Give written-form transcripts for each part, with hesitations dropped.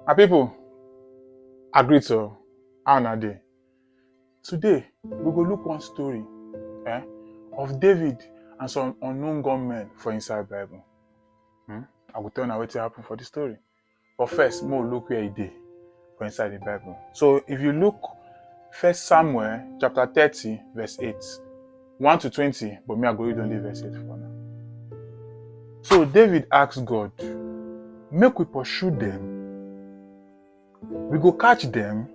My people, agree to how na dey. Today, we go look one story eh, of David and some unknown gunmen for inside Bible. I go tell you wetin happen for the story. But first, more look where e dey for inside the Bible. So if you look 1 Samuel chapter 30, verse 8, 1 to 20, but me I go read only verse 8 for now. So David asked God, make we pursue them. We go catch them.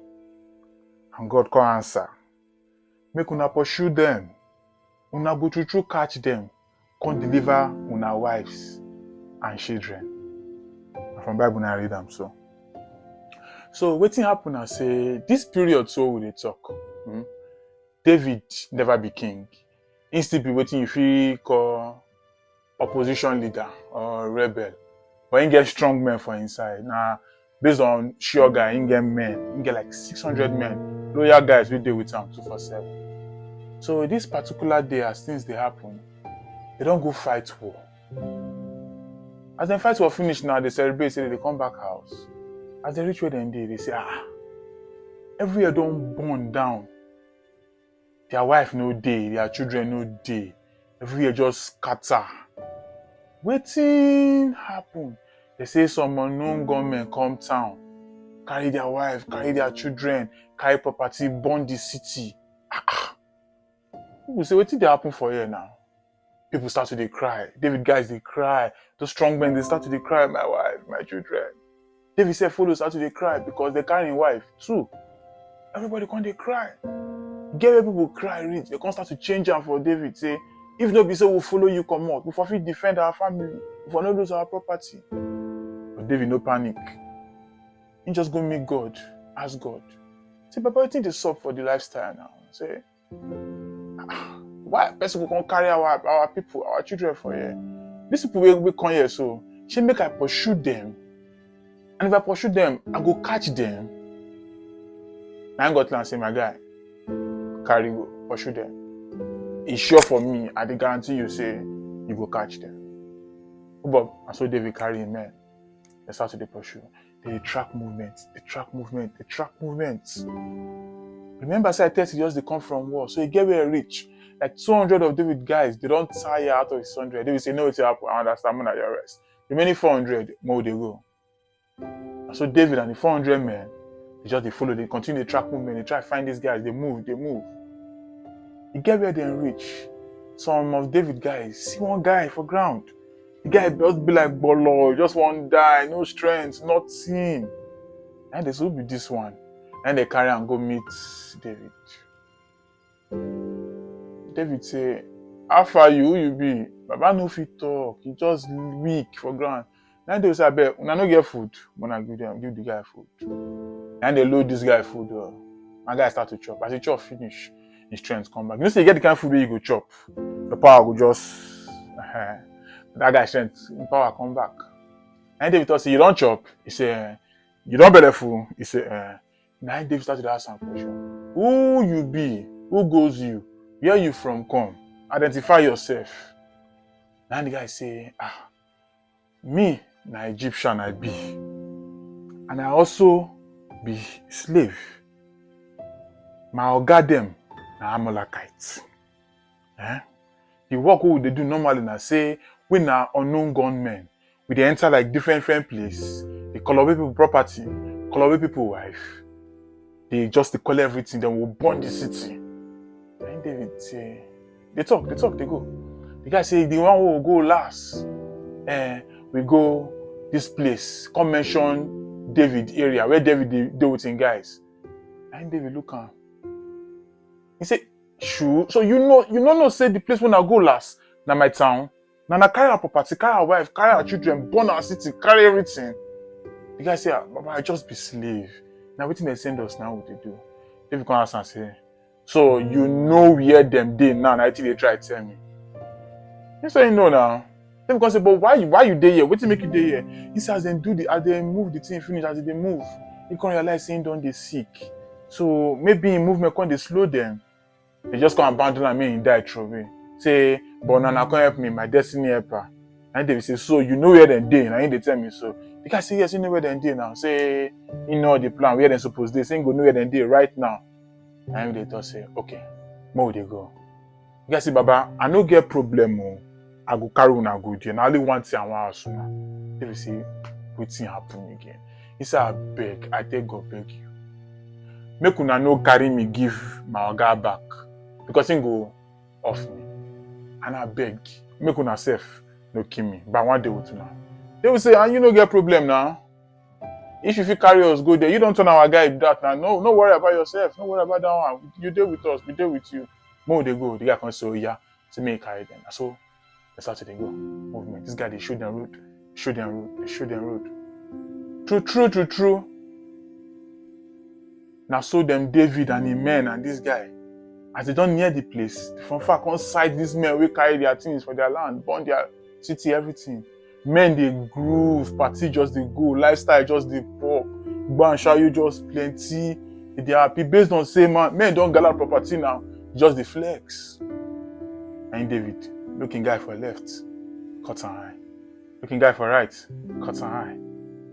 And God come answer. Make una pursue them. Una go true catch them. Come deliver una wives and children. And from Bible I read them so. So wetin happen na say this period so we dey talk. David never be king. He still be wetin you fit call opposition leader or rebel. But he get strong men for inside. Now, based on sure guy, he get men. He get like 600 men. Loyal guys we dey with him 247. So this particular day, as things dey happen, they don't go fight war. As they fight war finish now, they celebrate, say they come back house. As they reach where they say, everywhere don't burn down. Their wife no dey, their children no dey. Everywhere just scatter. Wetin happen? They say some unknown gunmen come town, carry their wife, carry their children, carry property, burn the city. People say, wetin dey happen for here now? People start to dey cry. David guys dey cry. Those strong men they start to dey cry. My wife, my children. David said, follow start to dey cry because they carry his wife too. Everybody come dey cry. Get where people cry reach. They come start to change am for David. Say, if no be so, we'll follow you come out. We for fit defend our family. We for not lose our property. But David no panic. He just go meet God. Ask God. Say, Papa, wetin dey sup for the lifestyle now? Say, why person will come carry our people, our children for here? These people will come here, so she make I pursue them. And if I pursue them, I go catch them. Now I got to say, my guy, carry go, pursue them. It's sure for me, I dey guarantee you, say, you go catch them. But and so David carry him men. They start to dey pursue. They track movements, they track movement, they track movements. Remember, say I tell you, just they come from war. So he get where rich. Like 200 of David guys, they don't tire out of his 100. They will say, no, it's happen. I understand, man, at your rest. The remaining 400, more they go. And so David and the 400 men, they follow, they continue to track movement, they try to find these guys, they move. He get where they reach. Some of David guys, see one guy for ground. The guy just be like Bolo, just one die, no strength, nothing. And they should be this one. And they carry and go meet David. David say, how far you be? Baba no fit talk. He just weak for ground. Then they say, I bet, when I no get food, when I give the guy food. And they load this guy food. My guy start to chop. As he chop finish, his strength come back. You know, say you get the kind of food where you go chop. The power go just that guy's strength, the power come back. And David thought, say, you don't chop. He say, you don't belly full. He say, Now David started to ask some question. Who you be? Who goes you? Where you from come? Identify yourself. Now the guy say, me, na Egyptian I be. And I also be slave. My oga them, na Amalekites. The work we they do normally na say, we na unknown gunmen. We dey enter like different places. They color people property, color people wife. They just call everything, then we'll burn the city. Then David say, they talk, they go. The guy say, the one who will go last, we go this place. Come mention David area, where David deal with him guys. And David look at him. He say, sure. So you know, say the place when I go last, na my town. Now carry our property, carry our wife, carry our children, burn our city, carry everything. The guy say, Baba, I just be slave. Now wetin they send us now, what they do? David come ask and say, so you know where them dey now, na wetin they try to tell me. He say, no now. David come say, but why you dey here? Wetin make you dey here? He say, as they move the thing finish, as they move, he come realize saying don't they sick. So maybe in movement come they slow them. They just come abandon and make him die throw away. Say, but Nana come help me, my destiny helper. And David say, so you know where them dey, and they tell me so. The guy say, yes, you know where they dey now. Say, you know the plan, where they supposed to. Say, you go know where they dey right now. And they thought, say, okay, more they go. The guy say, Baba, I no get problem. Oh. I go carry una go there. Now only one thing I want ask una. They will say, wetin happen again? He said, I beg, I take God beg you. Make una no carry me give my oga back. Because he go off me. And I beg, make una self no kill me. But one day with una. They will say, and you no get problem now. If you fit carry us go there, you don't turn our guy with that now. No worry about yourself. No worry about that one. You there with us, we there with you. More they go. The guy can say, oh yeah, so me carry them. So that's how they go. Movement. This guy they show them road. Show them road. They show them road. True. Now so them David and the men and this guy, as they don't near the place, from far come sight these men will carry their things for their land, burn their city, everything. Men they groove, party just they go, lifestyle just they pop, go and show you just plenty. They happy based on say man, men don't gather property now, just the flex. And David, looking guy for left, cut an eye. Looking guy for right, cut an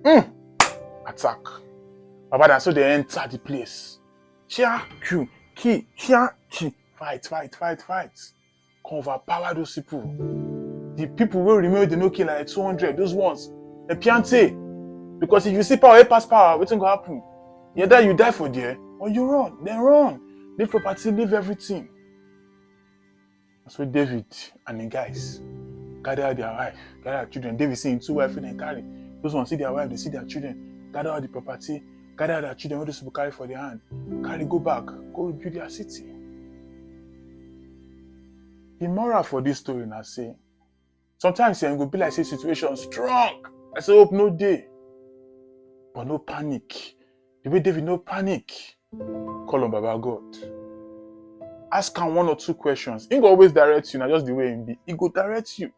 eye. Attack. Baba then so they enter the place. Fight. Come overpower those people. The people will remain they no kill like 200. Those ones, the piante. Because if you see power, pass power, what's going to happen? Either you die for there, or you run. Then run. Leave property, leave everything. That's what David and the guys gather their wife, gather their children. David seeing 2 wives and carry. Those ones see their wife, they see their children. Gather all the property, gather their children, what those people carry for their hand. Carry, go back, go rebuild their city. The moral for this story now say, sometimes you go be like say situation strong. I say hope no day. But no panic. The way David no panic. Call on Baba God. Ask him 1 or 2 questions. He go always direct you, not just the way he be. He go direct you.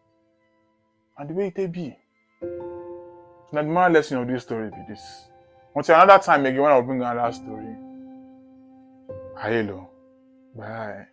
And the way it be. So now the moral lesson of this story be this. Until another time again when I'll bring another story. Hello. Bye.